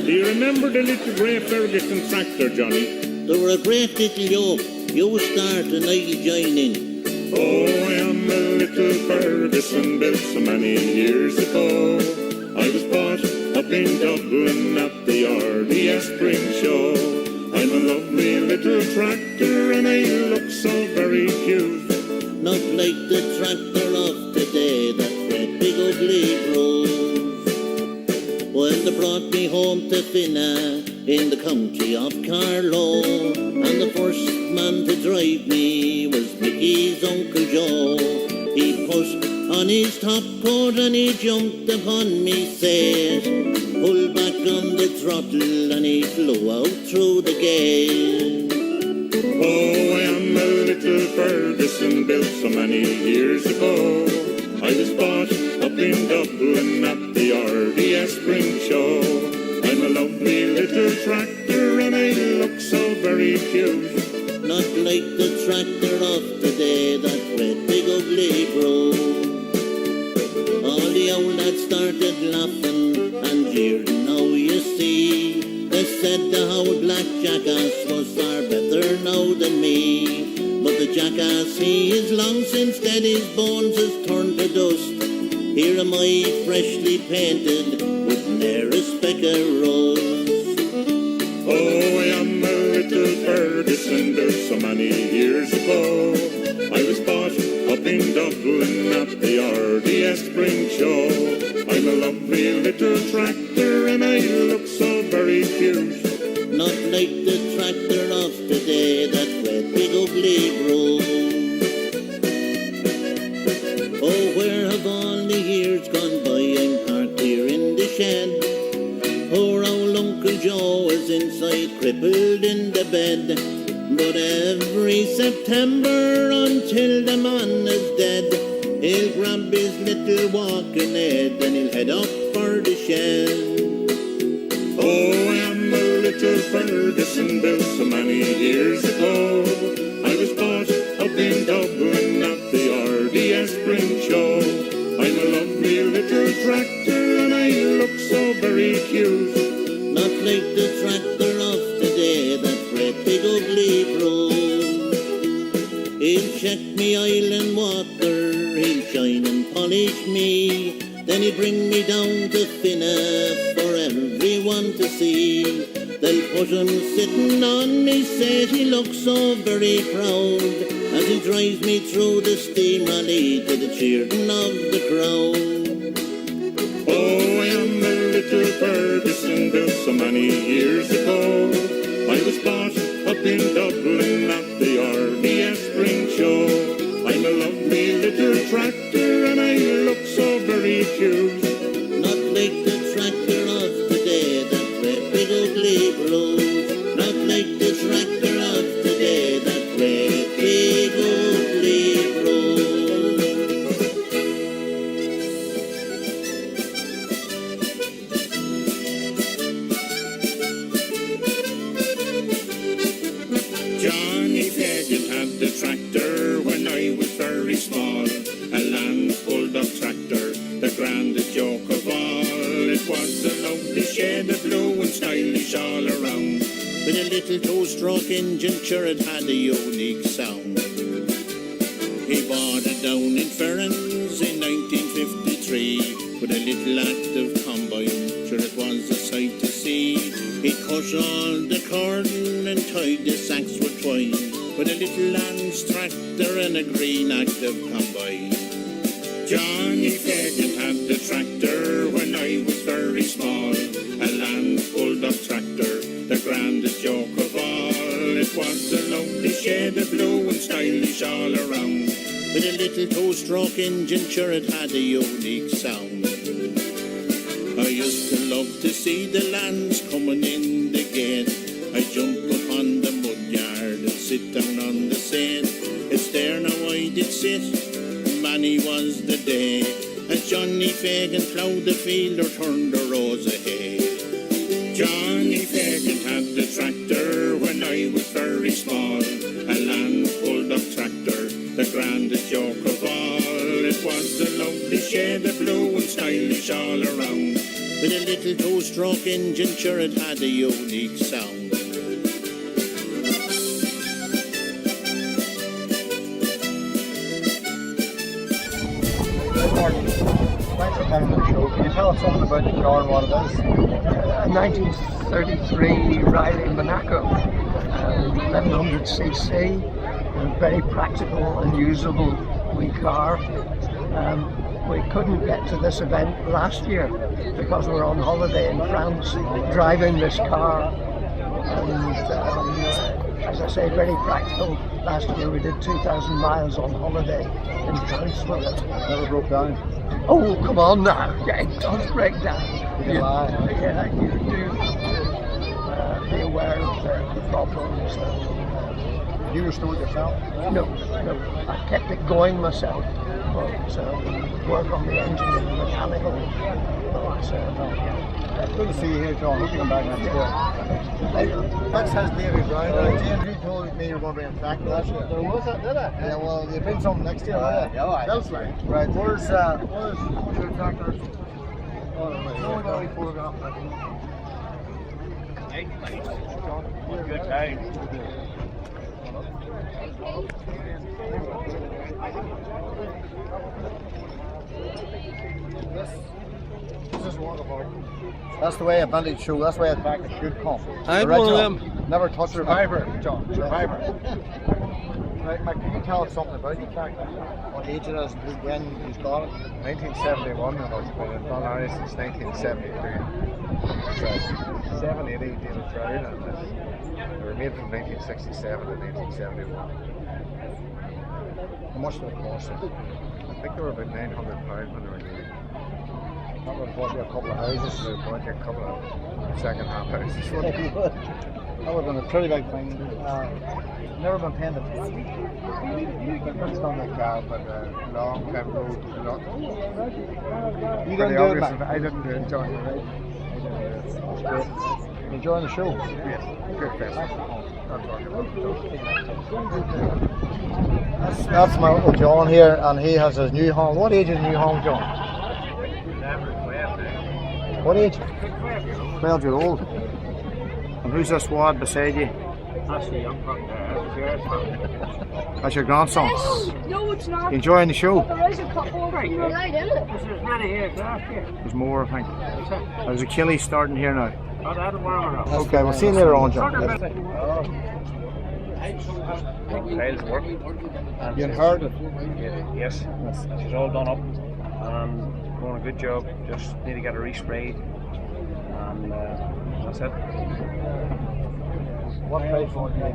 Do you remember the little grey Ferguson tractor, Johnny? They were a great little yoke. You start and I'll join in. Oh, I am a little Ferguson built so many years ago. I was bought up in Dublin at the RDS Spring Show. I'm a lovely little tractor and I look so very cute. Not like the tractor of today, that great big ugly rose. Well, they brought me home to Finna in the county of Carlow, and the first man to drive me was Mickey's Uncle Joe. He put on his top coat and he jumped upon me seat, pulled back on the throttle and he flew out through the gate. Oh, I am a little Ferguson built so many years ago. I was bought up in Dublin at the RDS Spring Show. I'm a lovely little tractor and I look so very cute. Not like the tractor of today, that great big ugly rose. All the old lads started laughing and jeering, now you see. They said the whole black jackass was far better now than me. But the jackass, he is long since dead, his bones has turned to dust. Here am I, freshly painted, with ne'er a speck of rose. Oh, I am a little Ferguson built so many years ago. I was bought up in Dublin at the RDS Spring Show. I'm a lovely little tractor and I look so very cute. Not like the tractor of today, that great big ugly rose. Oh, where have all the years gone by? I'm parked here in the shed. Poor old Uncle Joe is inside, crippled in the bed. But every September until the man is dead, he'll grab his little walking head and he'll head up for the shed. Oh, I am a little Ferguson built so many years ago. I was bought up in Dublin at the RDS Spring Show. I'm a lovely little tractor and I look so very cute. Not like the tractor of today, that great big ugly rose. He'll check me oil and water, he'll shine and polish me. Then he'll bring me down to Finna for everyone to see. They'll put him sitting on me seat, he looks so very proud as he drives me through the steam rally to the cheering of the crowd. Oh, I am a little Ferguson built so many years ago. I was bought up in Dublin at the RDS Spring Show. I'm a lovely little tractor and I look so very cute. Not like the tractor of today, that great big ugly rose. Not like the tractor of today, that great big ugly rose. Johnny Fagan had the tractor when I was very small. A land bulldog tractor, the grandest joke of all. It was a lovely shade of blue and stylish all around. With a little two-stroke engine, sure it had a unique sound. He bought it down in Ferrens in 1953 with a little active combine, sure it was a sight to see. He cut all the cordon and tied the sacks with twine with a little Lance tractor and a green active combine. Johnny Fagan had the tractor when I was very small. A land bulldog tractor, the grandest joke of all. It was a lovely shade of blue and stylish all around. With a little two-stroke engine, sure it had a unique sound. I used to love to see the lands coming in the gate. I jump upon the mud yard and sit down on the seat. It's there now I did sit, many was the day, as Johnny Fagan ploughed the field or turned the rows ahead. Johnny Fagan had the tractor when I was very small. A land bulldog tractor, the grandest joke of all. It was a lovely shade of blue and stylish all around. With a little two-stroke engine, sure it had a unique sound. Thanks for coming to the show. Can you tell us something about the car and what it is? A 1933 Riley Monaco, 1100cc, a very practical and usable wee car. We couldn't get to this event last year because we were on holiday in France driving this car, and as I say, very practical. Last year we did 2,000 miles on holiday in France with it. Never broke down. Oh, come on now. Yeah, it does break down. You can lie. Yeah, you do be aware of the problems. You restored yourself? No, I kept it going myself. But work on the engine and the mechanical. Good to see you here, John. Hope you come back next year. That says David Brown. James, you told me you were going to be in fact last year. There was that, did I? Yeah, well, you've been something next year, right? Yeah, right. That's right. Right, where's your tractor? Oh, no, we photographed that. Hey, John, good time. This is wonderful. That's the way a vintage show, that's the way a tractor should come. I had one of them. Never touch Survivor, John. Survivor. Right, Mike, can you tell us something about the tractor? What age it is and when you got it? 1971, and it's been in Ballarry since 1973. So 780 David Brown, and they were made from 1967 to 1971. How much did it cost you? I think they were about £900 when they were new. That would have bought you a couple of houses. They bought you a couple of second-hand houses. That would have been a pretty big thing. Never been painted. It's on the car, but long time ago. You didn't do it, Matt? I didn't do it, John. Right? That's great. Enjoying the show? Yes, good fest. That's my little John here, and he has his new home. What age is new home, John? What age? 12-year-old. And who's this wad beside you? That's the young buck there. That's your grandson. No, it's not. You enjoying the show? There is a couple right here. Right in it. There's many here last year. There's more, I think. There's a Achilles starting here now. Oh, that'll warm her up. Okay, we'll see you later on, John. Tiles work. You inherited? Yes, she's all done up and doing a good job. Just need to get her resprayed, and that's it. What price on it?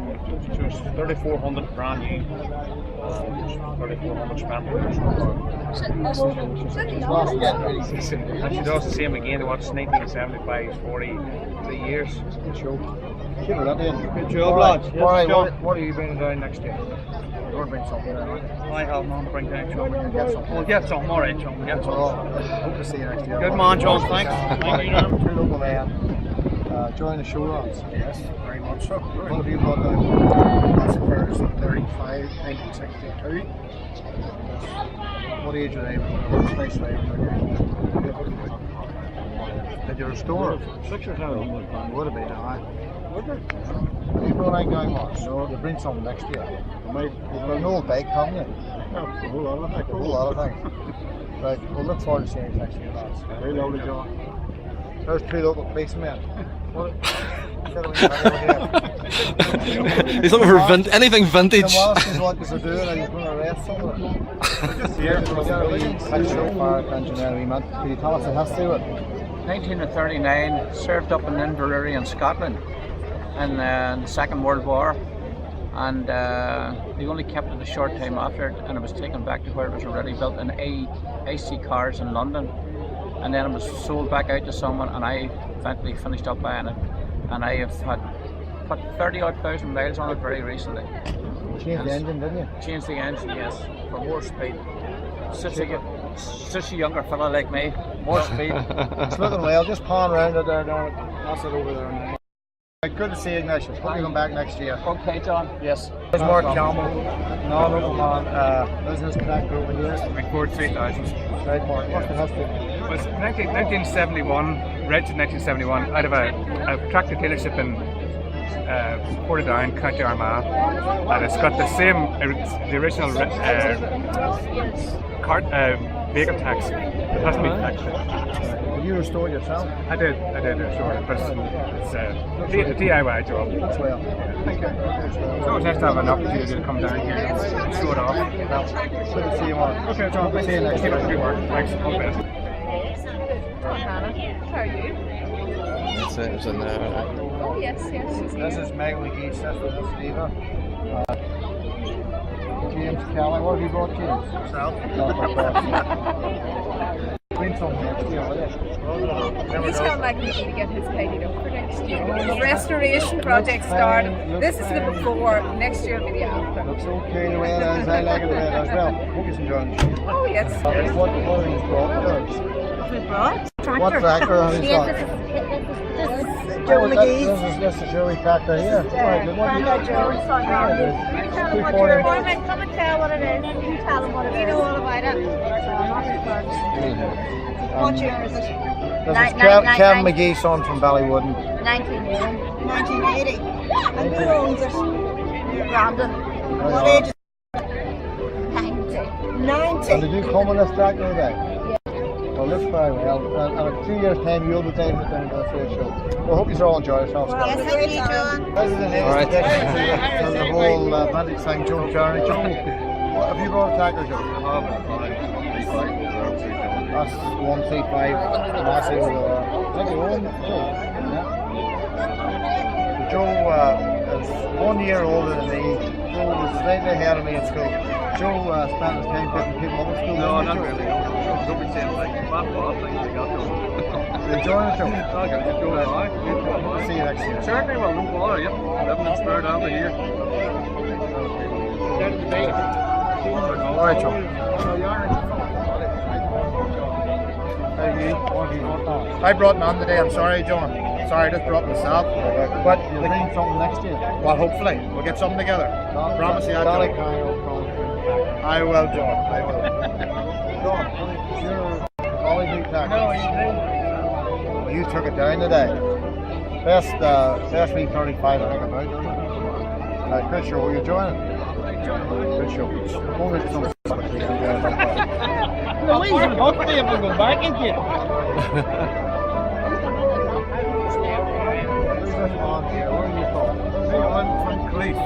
Just 3,400 brand new, 3,400 spent. And she does the same again. What's 1975 is 43 years. Good show. Keep it up, Ian. Good job, lads. All right, what are you bringing down next year? You're bringing something down, right? I have none to bring down, John. Get something. We'll get some, alright, John. We'll get some. Hope to see you next year. Good man, John. Thanks. Thank you, John. Two local men. Join the show, lads. Yes, very much so. What have you brought down? That's the first 35, 1962. What age are they? Nice Did you restore it? 6 or 7. Would have been, alright. Have you brought anything down, Mark? No, you bring something next year. You've got an old bike, haven't you? A whole lot of A whole lot of things. Right, we'll look forward to seeing you next year, lads. Very lovely, John. There's two local policemen. What? He's looking for anything vintage. What you're doing, are you going to arrest someone? Here from the show fire engineer, man. Can you tell us the history of it? 1939, served up in Inverary in Scotland in the Second World War, and they only kept it a short time after it, and it was taken back to where it was already built in AC cars in London, and then it was sold back out to someone, and I eventually finished up buying it, and I have had put 30,000 miles on it very recently. Changed the engine, didn't you? Changed the engine, yes, for more speed. Such a younger fella like me, more speed. It's looking well, just pan around it there, that's it over there now. Good to see you, Ignatius. Hope you come back next year. Okay, John. Yes. There's Mark Campbell, non-local man, business connect over here. Record 3,000. Right, Mark, what's the history? It was 1971, registered in 1971 out of a tractor dealership in Portadown, County Armagh, and it's got the same, the original vehicle tax. It has to be taxed. Did you restore it yourself? I did restore it, but it's a DIY job. That's well. Thank you. It's always nice to have an opportunity to come down here and show it off. Good to see you on. Okay, John, See you next time. Good work. Thanks. All the best. How are you? It's in there. Oh, yes. This is Meg McGee's sister, this is Eva. James Kelly, what have you brought, James? South. Bring something next year, will you? He's going like me to get his tidied up for next year. The restoration project started. This is the before, next year will be the after. Looks okay the way it is, I like it the way it is. Well, hope you're enjoying it. Oh, yes. What have you brought? We brought What tractor have you got? Joe McGee's. This is Joey tractor here. Right, good one. Come and tell what it is. You tell them what it is. You know all about it. What year is it? This is Kevin McGee's son from Ballywooden. 1980. And who owns it? Brandon. What age is it? 90. And did you come on this tractor today? Well, looks very well. And in 2 years' time, you'll be taking it down to the fair show. Well, hope you all enjoy yourselves. Yes, thank you, John. This is the next addition to the whole vintage thing, Joe Carney. Joe, what have you brought a tractor, Joe? That's 135. Massive. Is that your own? Joe is 1 year older than me. Joe was slightly ahead of me at school. Joe spent his time picking people up at school. No, not really. Don't be saying like, You enjoying it, Joe? See you next year. Certainly, well, no bother, yep. Living in Strangford over here. Alright, Joe. I brought none today, I'm sorry, John. Sorry, I just brought myself. But you'll bring something next year. Well, hopefully. We'll get something together. Promise you that, John. I will, John. I will. John, is your colleague new tax? No, well, you took it down today. Best V35 I think about. Good show. Were you enjoying it? Good show. We'll make some Hopefully if we go back into it. Where are you from? I'm from Cleef.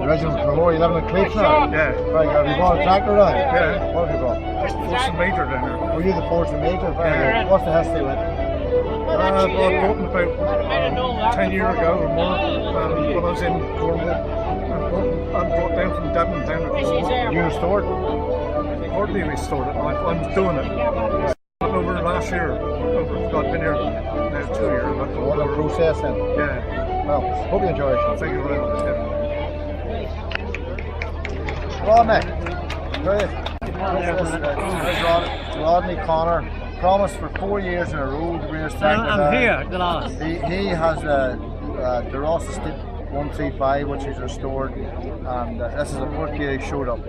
Original from Cornwall. You live in Cleef now? Yeah. Right, have you brought a tractor down? Yeah. What have you brought? Force and Major down here. Were you the Force and Major? Yeah. What's the history with it? I bought it about 10 years ago or more when I was in Cornwall. I brought them from Devon down to Cornwall. You restored? Hardly restored it. I'm doing it. Over last year. I've been here now 2 years. What a process then? Yeah. Well, hope you enjoy it. Thank you very much. Rodney, go ahead. Rodney Connor promised for 4 years in a row to bring us tractor down. I'm here, the last. He has the Ross Estate 135, which he's restored, and this is the first year he showed up.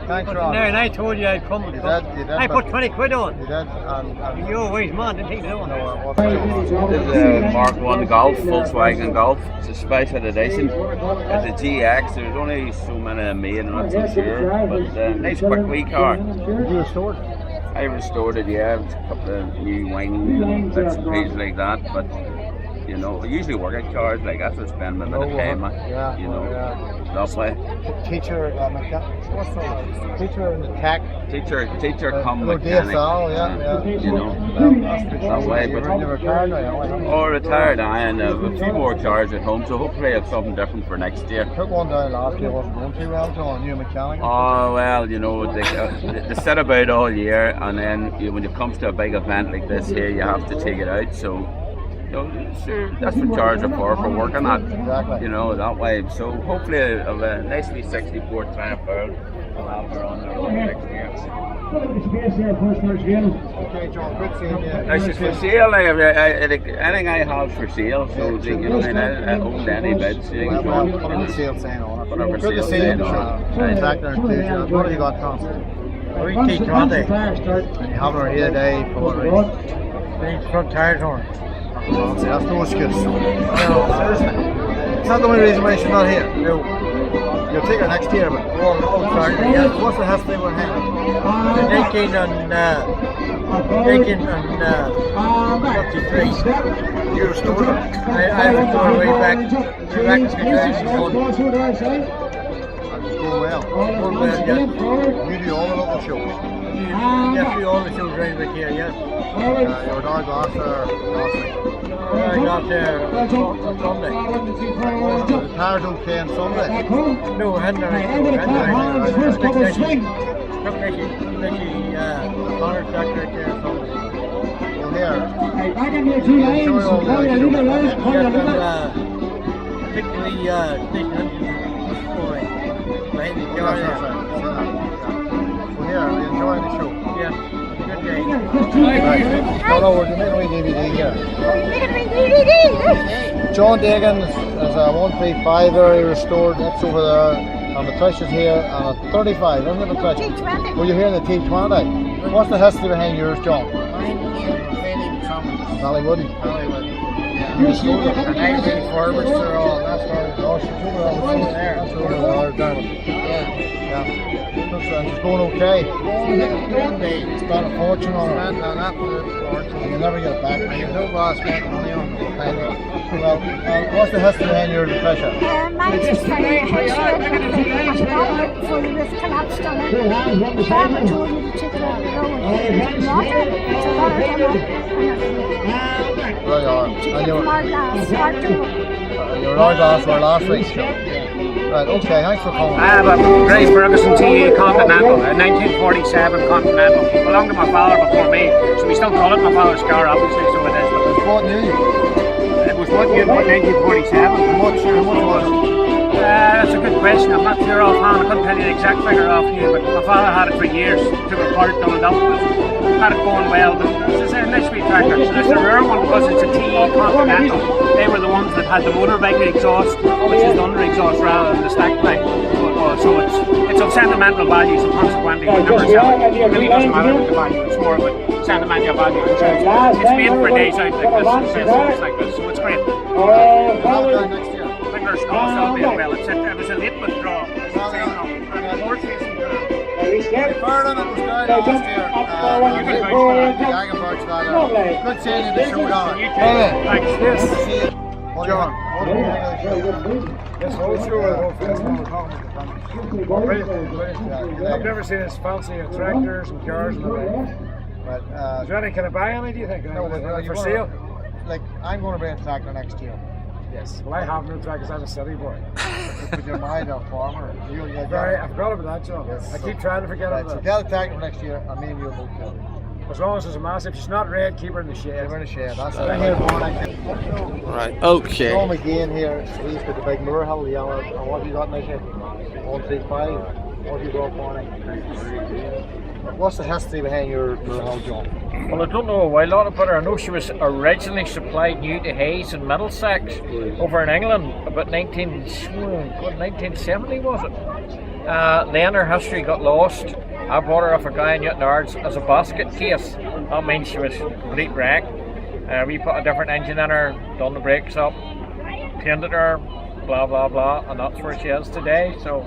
Thanks, Ron. And I told you I'd come. You did, I put 20 quid on. You did, and You always man, didn't think so. This is a Mark 1 Golf, Volkswagen Golf. It's a special edition. It's a GX. There's only so many made, I'm not too sure. But nice quick wee car. you restored? I restored it, yeah. It's a couple of new wing bits and pieces like that. But you know, I usually work at cars like that to spend a bit of time, yeah, you know, that way. Teacher, what's the teacher in the tech? Teacher come mechanic. Yeah. You know, that way. But You're retired now, oh, retired, and a few more cars at home, so hopefully I have something different for next year. Took one down last year, wasn't going too well, John. You a mechanic? Oh well, you know, they sit about all year, and then when it comes to a big event like this here, you have to take it out. So. You know, sure, that's what cars are for working at. Exactly. You know, that way. So hopefully I'll a nicely 64 Triumph World. I'll have her on there next year. Okay, John, good seeing you. Nice it's for sale. Anything I have for sale. So you know, I own any bids. Well, put on the sale sign on it. Whatever Good to sale see you. sign on it. Back there, what have you got, Tom? We T20. And you have her here today for These front tires on. honestly, that's no excuse. No, seriously. It's not the only reason why she's not here. No. You'll take her next year, but Sorry, yeah. what's the history with him? 19 and 53. You restored her. I was going way back to 2001. And it's going well. Going well, yes. You do all the local shows. Yes, we all the shows right back here, yes. Your dog lost her last week. I got there on Sunday. The tires okay on Sunday. No, I hadn't already. Took Nicky, Connor tractor right there on Sunday. Well, here. Yes, particularly station engine scoring. Behind the car there. Well, here, we enjoying the show. Yes, good day. Right. No, we're doing a DVD here. John Dagan's is a 135 area restored. That's over there. And Patricia's here and a 35, isn't it, Patricia? T20. Well, you're here in the T20. What's the history behind yours, John? Hollywood. You restored it. And I refurbished her all. That's why Oh, she's over there. That's over there, down. yeah. Yeah. It's going okay. It's about a fortune on it. And you never get it back. You've no boss making money on it. Well, what's the history behind your depression? Mine just had a head before the roof collapsed on it. Barbara told me to take it out of the road and not it. It's a lot of trouble. There you are. To get from our last start to You were our last for last week's show. Right, okay, thanks for calling. I have a Grace Ferguson TA Continental, a 1947 Continental. Belonged to my father before me, so we still call it my father's car, obviously, so it is. But What new? it was what year, 1947. How much was it? That's a good question. I'm not sure offhand. I couldn't tell you the exact figure off you, but my father had it for years. Took it apart, done it up, had it going well. But this is a nice wee tractor. So this is a rare one because it's a TE Continental. They were the ones that had the motorbike exhaust, which is the under exhaust rather than the stack pipe. So it's of sentimental value, so consequently we never sell it. It really doesn't matter with the value, it's more of a sentimental value. It's made for days out like this, and festivals like this, so it's great. Next year. Fingers crossed it'll be well. It was a late withdrawal. Ferdinand was down last year. Good seeing you in the showdown. Thanks. Good to see you. John. This whole show is all I've never seen as fancy as tractors and cars and everything. But, Is there any, can I buy any, do you think? no, For sale? Like, I'm going to bring a tractor next year. Yes. Well, I have no tractors, I'm a city boy. But you're married to a farmer. I forgot about that, John. Yes. I keep trying to forget Right, about so that. get a tractor for next year, and maybe you'll move to it. As long as it's a massive, if she's not red, keep her in the shed. We're in a shed, that's it. Right, okay. Tom again here, he's got the big Moor Hill yellow. And what have you got now, Shane? 135. What have you got for it? What's the history behind your Moor Hill, John? Well, I don't know a while on it, but I know she was originally supplied new to Hayes in Middlesex over in England about 1970, was it? Then her history got lost. I bought her off a guy in Newtonards as a basket case. That means she was a complete wreck. We put a different engine in her, done the brakes up, painted her, blah blah blah, and that's where she is today. So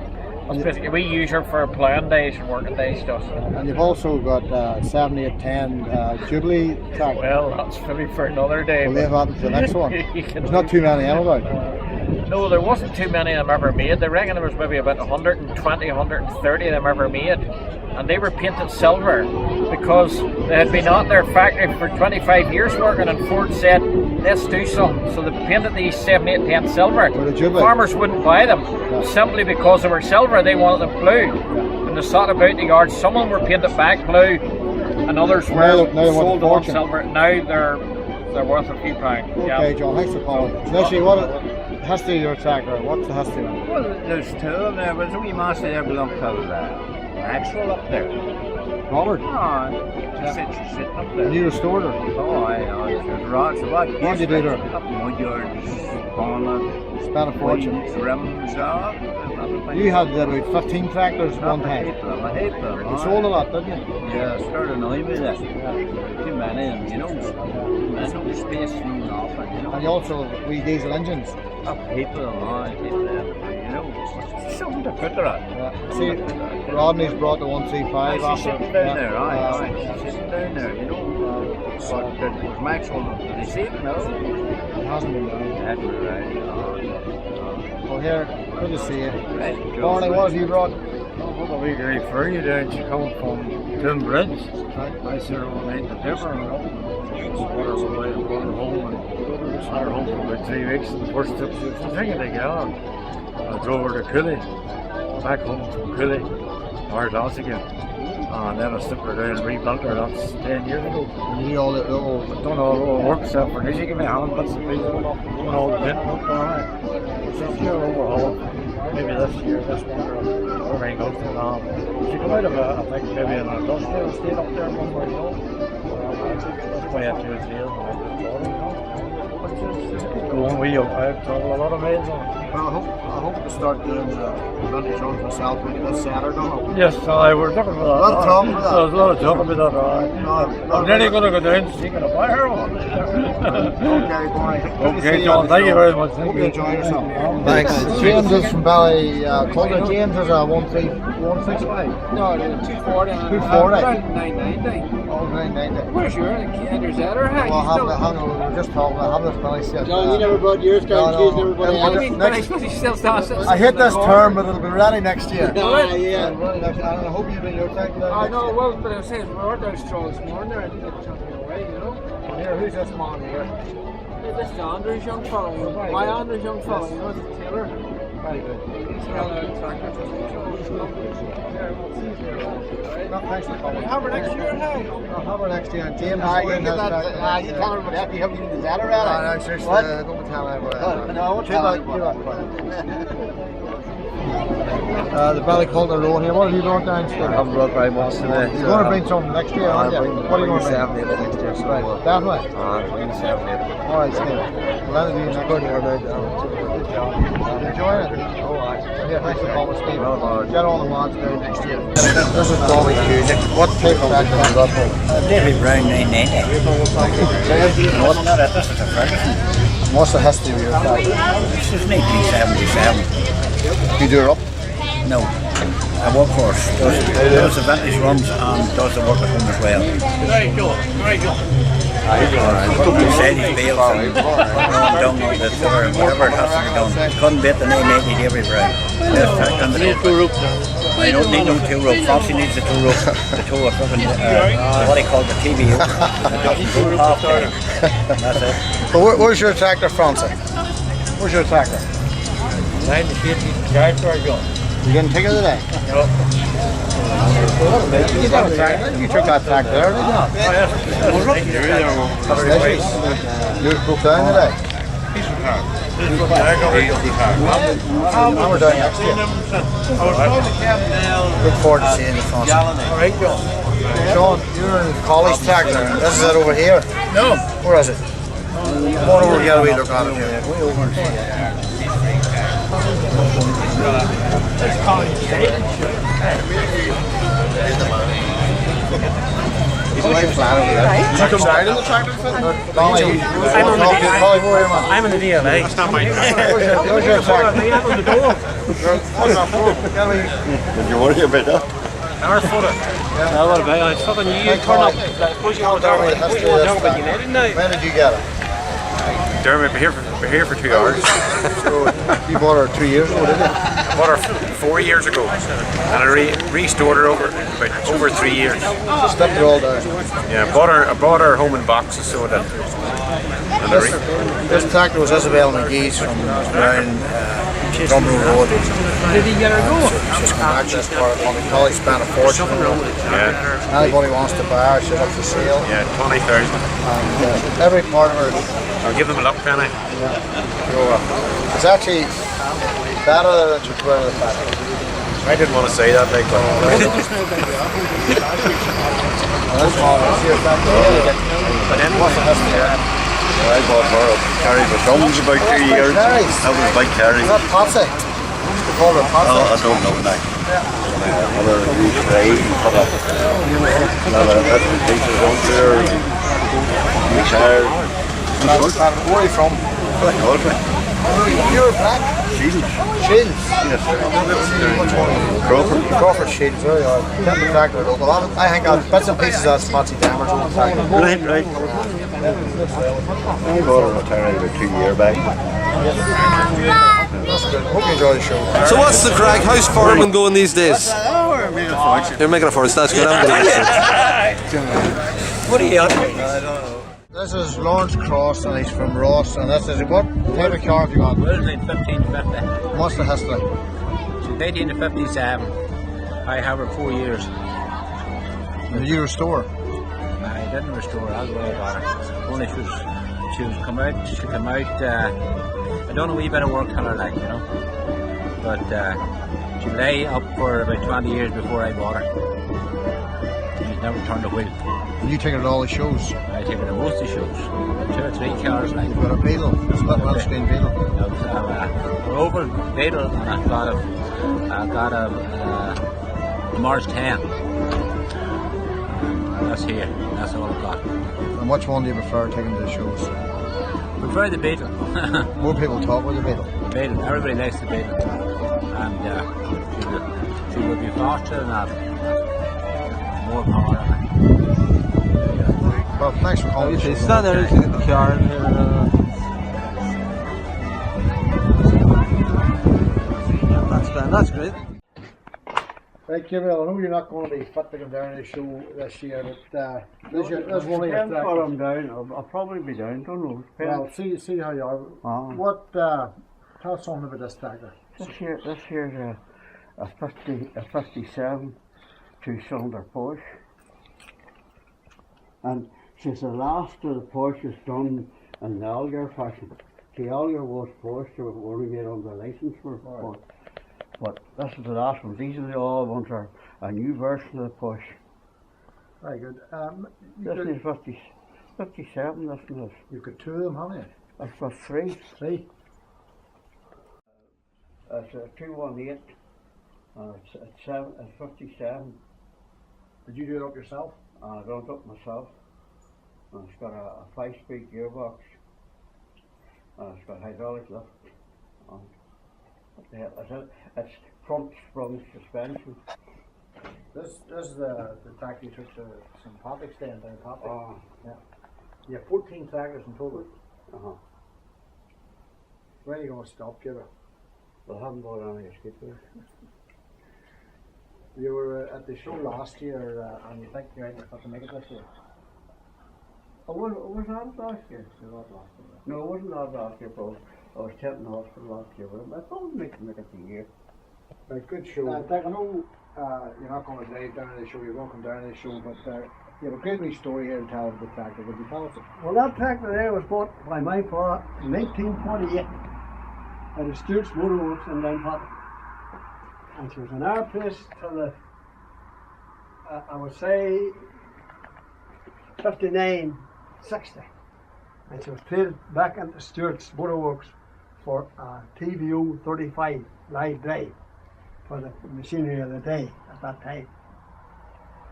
that's basically, we use her for ploughing days and working days just. And you've also got 7, 8, 10 Jubilee tractors. Well, that's maybe for another day. We'll leave that to the next one. There's not too many of them about. No, there wasn't too many of them ever made. They reckon there was maybe about 120, 130 of them ever made. And they were painted silver because they had been at their factory for 25 years working, and Ford said, let's do something. So they painted these 7, 8, 10 silver. Farmers wouldn't buy them simply because they were silver. They wanted them blue. And they sat about the yard. Some of them were painted back blue, and others were sold on silver. Now they're worth a few pounds. Okay, John, thanks for calling. Actually, what history of your tractor? What's the history of it? Well, there's two of them. There was a wee master there belonged to Maxwell up there. Robert? Oh, she's sitting up there. And you restored her? Oh, I know. There's rods. What did you do to her? Mud yards, bonnet, spent a fortune. rims, all. You had about 15 tractors at one time. I hate them. You sold a lot, didn't you? Yeah, started annoying me that. Too many, and you know, there's no space and off, and you know. And you also wee diesel engines. I hate them, I hate them, you know. Something to put her at. See, Rodney's brought the 135 off. She's sitting down there, aye. She's sitting down there, you know. But it was Maxwell, did he see it now? It hasn't been done. It hasn't been right. Well, here, good to see you. Right. Barney, what have you brought? What a wee great for you down. She come from Bridge. I see her all night the paper and water supply and water home and water home for about 3 weeks. And the first trip she was taking together. I drove her to Cooley, back home from Cooley, hard loss again. And then I slipped her down and rebuilt her. That's 10 years ago. You do all the Done all the work stuff for her. She gave me a hand, bits and pieces, doing all the painting up there. This year overhaul, maybe this year, this winter, everything goes to she come out of I think maybe an industrial estate up there somewhere, you know. That's why I had to do it here, and I just thought, you know. But just going, I've traveled a lot of miles on it. Well, I hope to start doing vintage runs myself when you get Saturday done. Yes, I was looking for that. There's a lot of talk about that. I'm nearly going to go down and see if I buy her one. Okay, Barney. Okay, John, thank you very much. Hope you enjoy yourself. Thanks. James is from Ballycullen. James is a 165. No, 240. 240. 990. Oh, 990. Where's your Anders at or how? Well, we're just talking about having this Billy said. John, you never brought yours down, accused everybody else. I hit this term, but it'll be ready next year. Yeah. I hope you bring your tank down. I know, well, but I was saying, we were down strong this morning there, I didn't get something away, you know. Here, who's this man here? This is Andrew's young fellow. My Andrew's young fellow, you know, it's Taylor. Very good. He's got a tractor. Thanks for coming. Have her next year, hey? I'll have her next year. James You Hagen has tell me about that, you haven't even that already. Don't tell everybody. No, I won't tell everybody. The Ballycullen Road here. What have you brought down? I haven't brought very much today. You're going to bring some next year, aren't you? What are you going to bring? 70 next year. Right, definitely. Bring 70. All right, Steve. Well, that'll be next year. Enjoy it. All right. Yeah, thanks for calling, Steve. Well, get all the mods down next year. This is Bobby Cusick. What type of tractor is that for? David Brown 990. What's the history of your tractor? This is 1977. You do it up? No, a workhorse. Does the vintage runs and does the work at home as well. Very good. Mercedes bales and done with the tour and whatever it has to be done. Couldn't beat the 990 Davy Brown. Need 2 ropes. I don't need no 2 ropes. Francie needs the 2 ropes. The tow of fucking what they call the TV. That's it. So where's your tractor, Francie? Where's your tractor? 90 tractor I got. You didn't take it today? No. You got a tractor? You took that tractor there, didn't you? You broke down today? And we're down next year. Look forward to seeing you, Francis. Alright, John. Sean, you're in Colley's tractor. This is it over here? No. Where is it? Come on over here, we look at it here. Way over and see it. He's way flat over there. You come down in the tractor? I'm in the DLA. That's not my tractor. Where's your tractor? I'm on the door. Did you worry about that? Our footer. Yeah, what about it? It's fucking you turn up. Suppose you want to talk about United now. When did you get it? Dermot, we're here for 2 hours. So you bought her 2 years ago, didn't you? I bought her 4 years ago, and I restored her over 3 years. Stepped her all down. Yeah, I bought her home in boxes, so that. This tractor was Isabel McGee's from around Drumroe Road. Did he get her going? She's come back, she's part of Tommy Colley, spent a fortune on her. Yeah. Anybody wants to buy her, she's up for sale. Yeah, 20,000. And every part of her. I'll give them a luck penny. So, it's actually better than it's required of the fact. I didn't want to say that, like. But then what's the history of that? I bought her a Terry for Drums about 2 years. That was like Terry. Is that Patsy? They call it pasta. Oh, I don't know now. Another huge tray, you put up another bits and pieces on there. You tired. Where are you from? Black Country. You're black? Shields. Shields? Yes. Which one? Crawford. Crawford Shields, there you are. Kept the tractor local. I hang out bits and pieces of Smotsy Dammers on the tractor. Right, right. I got a retired about 2 years back. That's good. Hope you enjoy the show. So what's the crack? How's farming going these days? Oh, we're making a fortune. You're making a fortune. That's good. I'm What are you up to? I don't know. This is Lawrence Cross and he's from Ross, and this is what type of car have you got? Well, it's 1550. What's the history? Since 1857. I have her 4 years. Did you restore? I didn't restore her, that's why I got her. Only she was come out, I done a wee bit of work on her, like, you know. But she lay up for about 20 years before I bought her. She's never turned a wheel. And you take her to all the shows? I take her to most of the shows. 2 or 3 cars, like. You've got a Beetle, a split Welshbean Beetle. I've an Oval Beetle, and I've got a Mars 10. That's here. That's all I've got. And which one do you prefer taking to the shows? Prefer the Beetle. More people talk with the Beetle. The Beetle. Everybody likes the Beetle. And she will be faster than that. More power. Well, thanks for calling. Stand there to get the car in here. That's great. Right, Gabriel, I know you're not going to be fit to come down to the show this year, but there's one of your tractors. I'm down. I'll probably be down. Don't know. Well, see how you are. What? Tell us something about this tractor. This here's a 57 2-cylinder Porsche, and since the last of the Porsche is done in the Algar fashion. The Algar was Porsche, so it only made under license for Porsche. But this is the last one. These are the all ones are a new version of the Porsche. Very good. This is 57. This one is. You've got 2 of them, haven't you? I've got 3. 3. It's a 218. It's 57. Did you do it up yourself? I done it up myself. And it's got a 5-speed gearbox. And it's got hydraulic lift. And what the hell is it? It's front sprung suspension. This is the tractor you took to St. Patrick's Day in down Patrick. Yeah. You have 14 tractors in total. Where are you going to stop, Gabriel? Well, I haven't bought any escape there. You were at the show last year, and you think you're going to make it this year? Was that last year? No, it wasn't that last year, but I was kept in the hospital last year, but I thought I'd make it the year. Right, good show. I know you're not going to drive down to the show, you're going to come down to the show, but you have a great wee story here to tell of the tractor. Would you tell us it? Well, that tractor there was bought by my father in 1948 at the Stewart's Motor Works in Downpatrick. And she was in our place till the, I would say, 59, 60. And she was paid back into Stewart's Motor Works for a TVO 35 live drive for the machinery of the day at that time.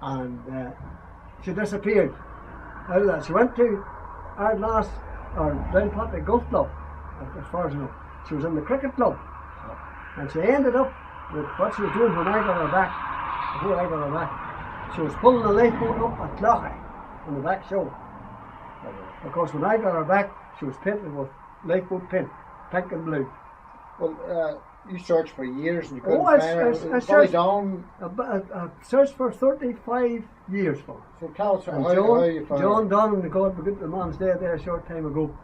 And she disappeared out of that. She went to Ardlass or Downpatrick Golf Club, as far as I know. She was in the cricket club. And she ended up with what she was doing when I got her back, before I got her back. She was pulling the lifeboat up at Cloughy on the back show. Of course, when I got her back, she was painted with lifeboat paint, pink and blue. Well, you searched for years and you couldn't find her. I searched for 35 years for her. So tell us how you found John Donnan, the man's dead there a short time ago,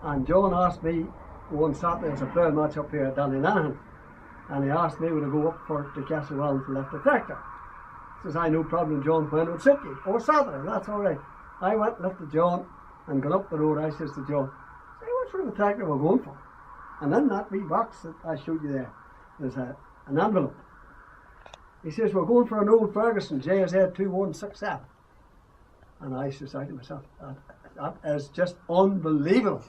and John asked me one Saturday, there was a plough match up here at Dannylanahan, and he asked me would I go up for the Castlewellan to lift the tractor. He says, I no problem, John, when it would suit you. Or Saturday, that's all right. I went and lifted John and got up the road. I says to John, say, what sort of a tractor we're going for? And in that wee box that I showed you there, there's an envelope. He says, we're going for an old Ferguson JSZ 2167. And I says to myself, that is just unbelievable.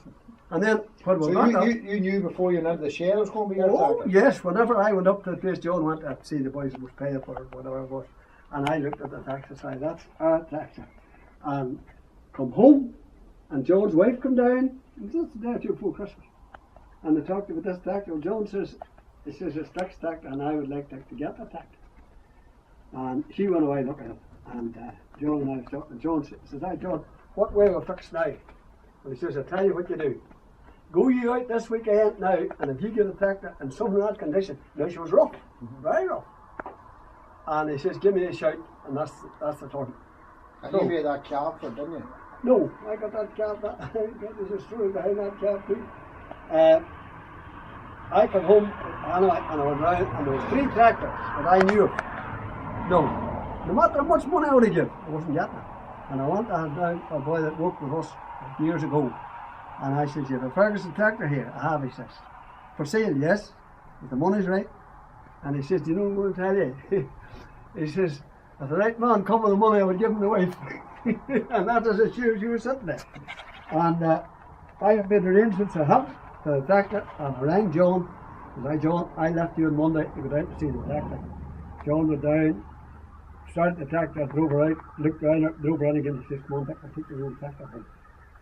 And then when we So got up, you knew before you went to the shed it was going to be your tractor? yes, whenever I went up to the place, John went to see the boys that was paying for it, whatever it was, and I looked at the tractor, said, that's our tractor. And come home, and John's wife come down, it was just a day or two before Christmas, and they talked about this tractor. John says, he says, it's Dick's tractor, and I would like Dick to get the tractor. And she went away looking at it, and John and I was talking, and John says, "Hey John, what way we're fixed now?" And he says, "I'll tell you what you do. Go you out this weekend now, and if you get a tractor in some of that condition," now she was rough, very rough, and he says, "Give me a shout," and that's the turn. And you made that cab for it, didn't you? No, I got that cab, there's a story behind that cab too. I come home and I went round, and there was 3 tractors that I knew of. No matter how much money I would have given, I wasn't getting it. And I went down a boy that worked with us years ago, and I said, "You have a Ferguson tractor here?" "I have," he says. "For sale?" "Yes." "If the money's right." And he says, "Do you know what I'm going to tell you?" He says, "If the right man come with the money, I would give him the wife." And that is as sure as you were sitting there. And I have made arrangements to help the tractor, and I rang John. I left you on Monday to go down to see the tractor. John went down, started the tractor, drove her out, looked around, drove her in again, and says, "Come on, Dick, I'll take your own tractor home."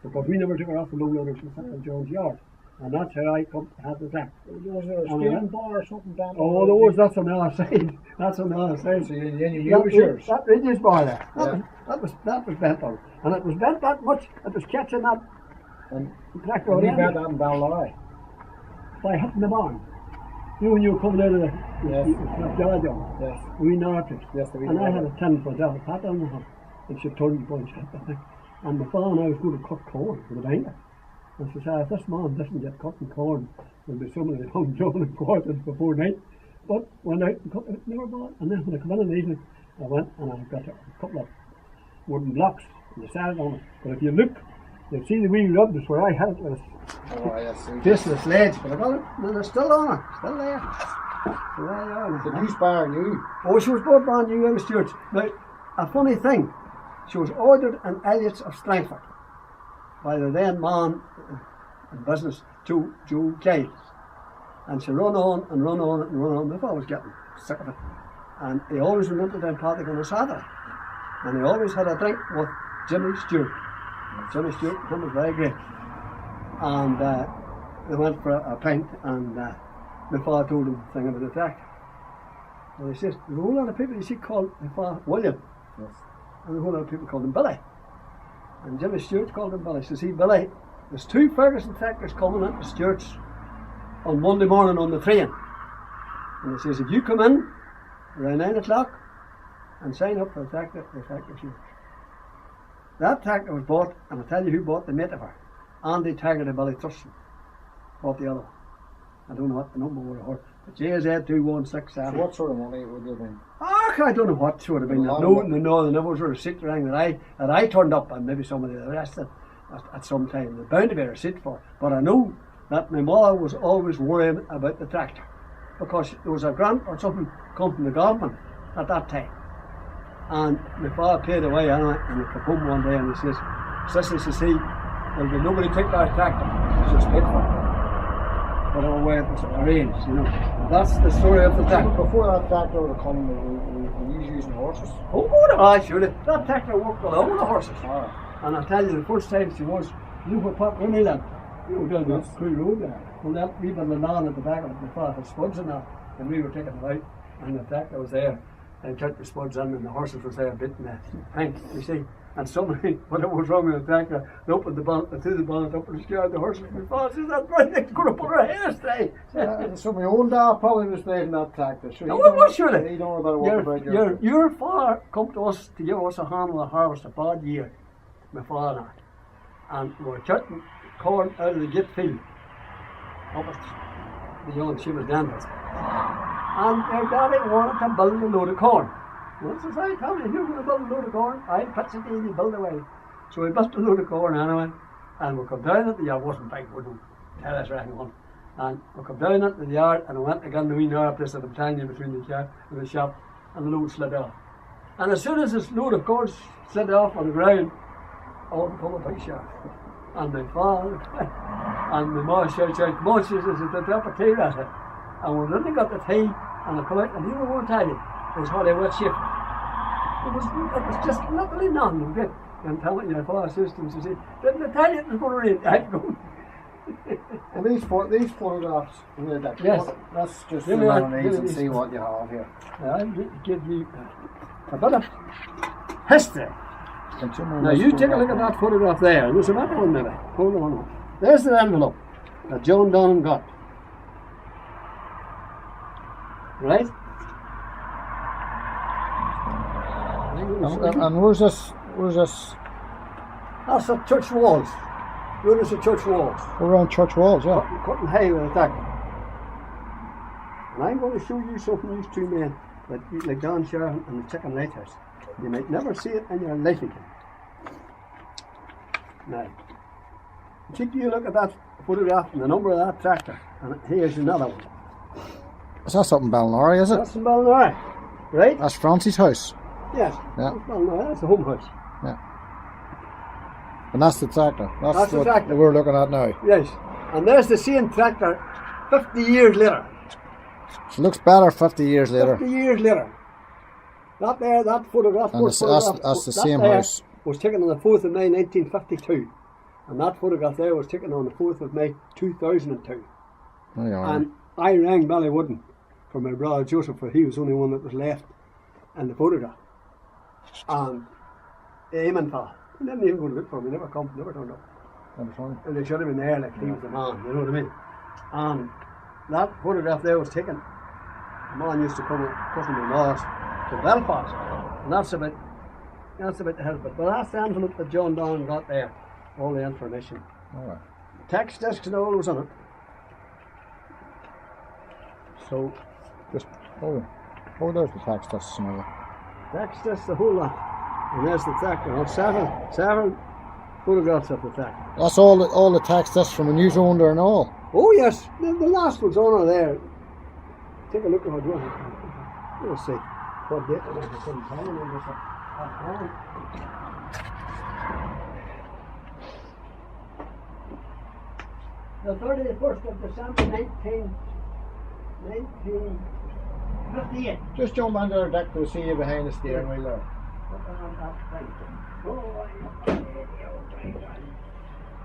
Because we never took her off the low loaders and sat in John's yard. And that's how I come to have the tractor. Was there a steering bar or something down there? Oh, there was, that's on the other side. That's on the other side. So then you use yours? That radius bar there. That was bent on. And it was bent that much, it was catching that tractor. And you bent that in Ballarry? By hitting the barn. You know when you were coming out of the Yes. Yes. We knocked it. Yes, and I had a 10-foot down, pat on the hook, and she turned the bunch up. And my father and I was going to cut corn for the binder. And she said, "If this man doesn't get cutting corn, there'll be somebody hung John and quarters before night." But went out and cut it, never bought. And then when I come in the evening, I went and I got a couple of wooden blocks and I sat on it. But if you look, you'll see the wee rubs where I had it with this the sledge, but I got it, and it's still on it, still there. So there you are. The new bar new? Oh, she was bought brand new out of Stewart's. Now, a funny thing, she was ordered in Elliott's of Strangford by the then man in business, Joe Giles. And she run on and run on and run on. My father was getting sick of it. And he always went into the paddock on a Saturday. And he always had a drink with Jimmy Stewart. Jimmy Stewart, him was very great. And they went for a pint, and my father told him the thing about the tractor. And he says, there's a whole lot of people you see called my father William. Yes. And a whole lot of people called him Billy. And Jimmy Stewart called him Billy. He says, "See, Billy, there's 2 Ferguson tractors coming into Stewart's on Monday morning on the train." And he says, "If you come in around 9 o'clock and sign up for the tractor's yours." That tractor was bought, and I'll tell you who bought the mate of her. Andy Taggart of Billy Thurston bought the other one. I don't know what the number would have heard. But JZ 2167. So what sort of money would you have been? I don't know what sort of thing. No, there never sort of seat rang that I turned up, and maybe somebody the rest at some time. There's bound to be a seat for it. But I know that my mother was always worrying about the tractor, because there was a grant or something come from the government at that time. And my father paid away anyway, and he came home one day and he says, "Sissy, see, there'll be nobody take that tractor, it's just paid for." Whatever way it was arranged, you know. And that's the story of the tractor. Before that tractor would have come, were you using horses? Oh, no, sure. That tractor worked with all the horses. And I'll tell you, the first time she was, you know where Pat Winnie lived? You know, down the Crew Road there. Well, that wee bit of land at the back of it, my father had spuds in that, and we were taking it out, and the tractor was there, and took the spuds in, and the horses was there bitten the tank, you see. And somebody, whatever was wrong with the tractor, they opened the bonnet, threw the bonnet up and scared the horses. My father says, "That's right, they're going to put her hair straight." So my own dad probably was driving that tractor. Sure, no, it was surely. You don't know about your father come to us to give us a hand with the harvest a bad year, my father and we were cutting corn out of the gate field up at the young Shivers Danvers. And their daddy wanted to build a load of corn. Well, says, "I tell you, if you're going to build a load of corn, I'll pitch it in, you build away." So we built a load of corn anyway, and we come down at the yard, wasn't big, wouldn't tell us right on. And we come down into the yard, and I went again the wee narrow place that I'm telling you between the car and the shop, and the load slid off. And as soon as this load of corn slid off on the ground, all come a big shaft. and my father, and my mother shouts out, "Come on," she says, "there's a drop of tea at it." And we really got the tea, and I come out, and the other one tell you, it was Hollywood shift. It was just literally nothing. Good. And telling you, my father systems, you see, didn't I tell you it was going to rain? I'd go. And these photographs, yes. Let's just zoom in on these and see what you have here. I'll give you a bit of history. Now you take a look at that photograph there, and there's another one maybe. Hold on. There's the envelope that John Donnan got. Right? And where's this? That's the church walls. Notice the church walls. We're on church walls, yeah. Cutting hay with a dagger. And I'm going to show you something these two men, like Don Sharon and the Chicken Lighthouse. You might never see it in your life again. Now, take you look at that photograph and the number of that tractor, and here's another one. Is that up in Ballinora, is it? That's in Ballinora, right? That's Francie's house. Yes. Yeah. That's Ballinora, that's the home house. Yeah. And that's the tractor. That's the tractor that we're looking at now. Yes. And there's the same tractor 50 years later. It looks better 50 years later. 50 years later. That there, that photograph, and that's the same house. Was taken on the 4th of May 1952. And that photograph there was taken on the 4th of May 2002. There you are. And I rang Ballywooden for my brother Joseph, for he was the only one that was left in the photograph. And Eamon fella, he didn't even go to look for me, never turned up. And they should have been there like he was the man, you know what I mean? And that photograph there was taken, the man used to come across my North to Belfast. And that's a bit the help. But that's the envelope that John Donnan got there, all the information. All right. Text discs and all was on it. So, just there's the text discs and all. Text discs, the whole lot. And there's the tractor. I've seven photographs of the tractor. That's all the text discs from a news under and all. Oh yes, the last one's on there. Take a look at what one. We'll see what date it is. The 31st of December 1958. Just jump under the deck to see you behind the steering wheel there.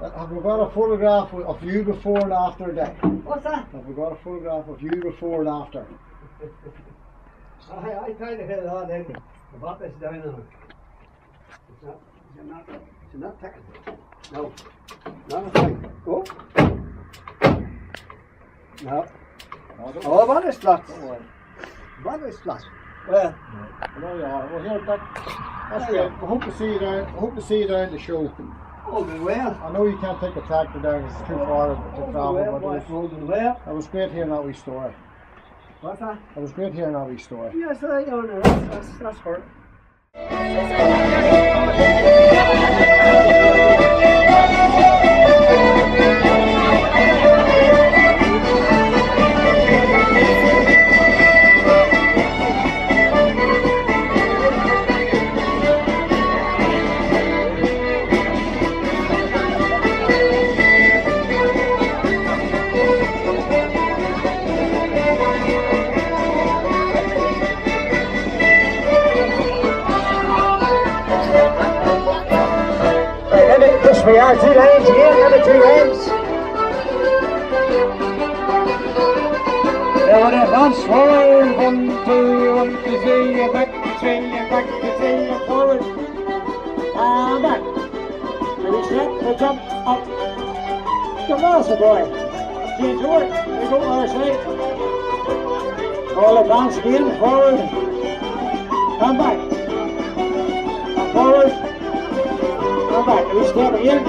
Have we got a photograph of you before and after Dick? What's that? Have we got a photograph of you before and after? I tried to hit it on then. I bought this down on it. It's not ticking. No. Not a thing. Oh. No. Oh, what is flat? What is flat? Well, there you are. Well, here, Dick. That's great. I hope to see you down. I hope to see you down the show. Oh, well. I know you can't take the tractor down; it's too far to travel. But it was great hearing that wee story. What's that? It was great hearing that wee story. Yes, I know. That's for it. We are 2 lanes again, another 2 lanes. There we advance forward, 1, 2, 3, back, 3, back, 3, forward, and back. Ready, set, we jump, up. Come on, boy. Change to work, we go other side. All advance again, forward, and back, and forward. Come back, we step again,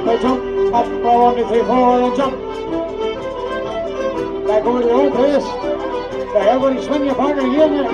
we jump, up, 1, 2, 3, 4, and jump. Back over to the old place. So everybody swing your partner again there.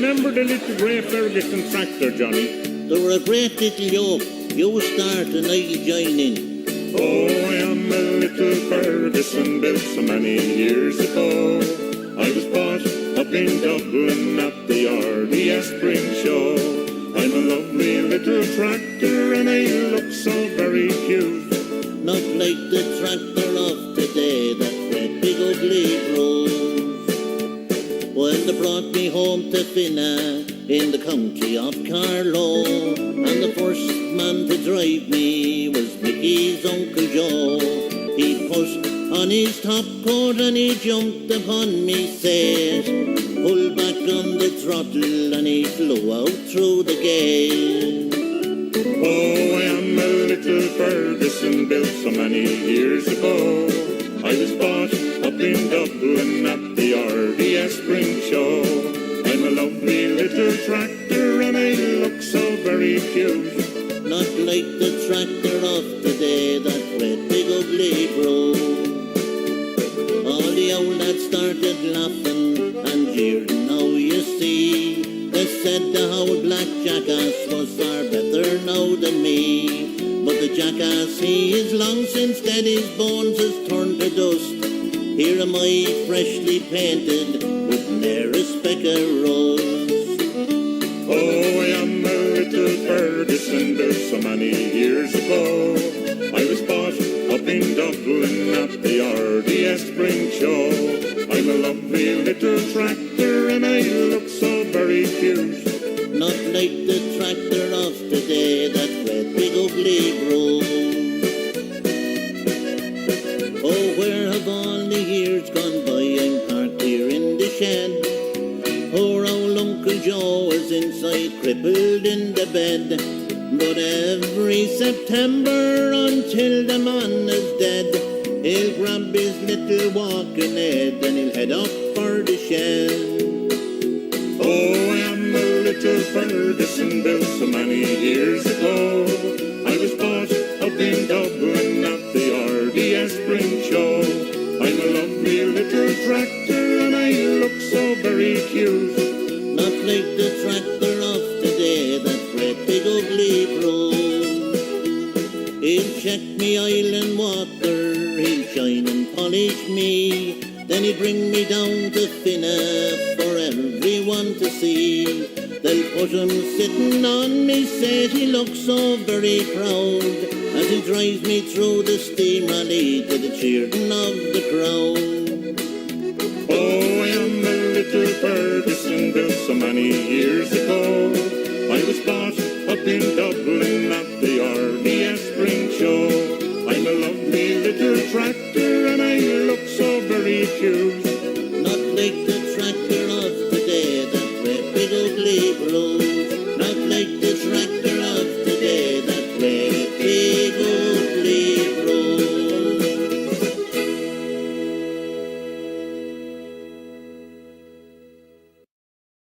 remember the little grey Ferguson tractor, Johnny? They were a great little yoke. You start and I'll join in. Oh, I am a little Ferguson built so many years ago. I was bought up in Dublin at the RDS Spring Show. I'm a lovely little tractor and I look so very cute. Not like the tractor of today, that great big ugly rose. Well, they brought me home to Finna in the county of Carlow, and the first man to drive me was Mickey's Uncle Joe. He pushed on his top coat and he jumped upon me seat, pulled back on the throttle and he flew out through the gate. Oh, I am a little Ferguson built so many years ago. I was bought up in Dublin at the RDS Spring Show. I'm a lovely little tractor and I look so very cute. Not like the tractor of today, that great big ugly rose. All the old lads started laughing and jeering, now you see. They said the whole black jackass was far better now than me. But the jackass, he is long since dead, his bones has turned to dust. Here am I, freshly painted, with ne'er a speck of rose. Oh, I am a little Ferguson built so many years ago. I was bought up in Dublin at the RDS Spring Show. I'm a lovely little tractor and I look so very cute. Not like the tractor of today, that great big ugly rose. Oh, where have all the years gone by? I'm parked here in the shed. Poor old Uncle Joe is inside, crippled in the bed. But every September until the man is dead, he'll grab his little walking head and he'll head up for the shed. Oh, I am a little Ferguson built so many years ago. I was bought up in Dublin at the RDS Spring Show. I'm a lovely little tractor and I look so very cute. Not like the tractor of today, that great big ugly rose. He'll check me oil and water, he'll shine and polish me. Then he'll bring me down to Finna for everyone to see. They'll put him sitting on me seat, he looks so very proud, as he drives me through the steam rally to the cheering of the crowd. Oh, I am a little Ferguson built so many years ago. I was bought up in Dublin at the RDS Spring Show. I'm a lovely little tractor and I look so very cute.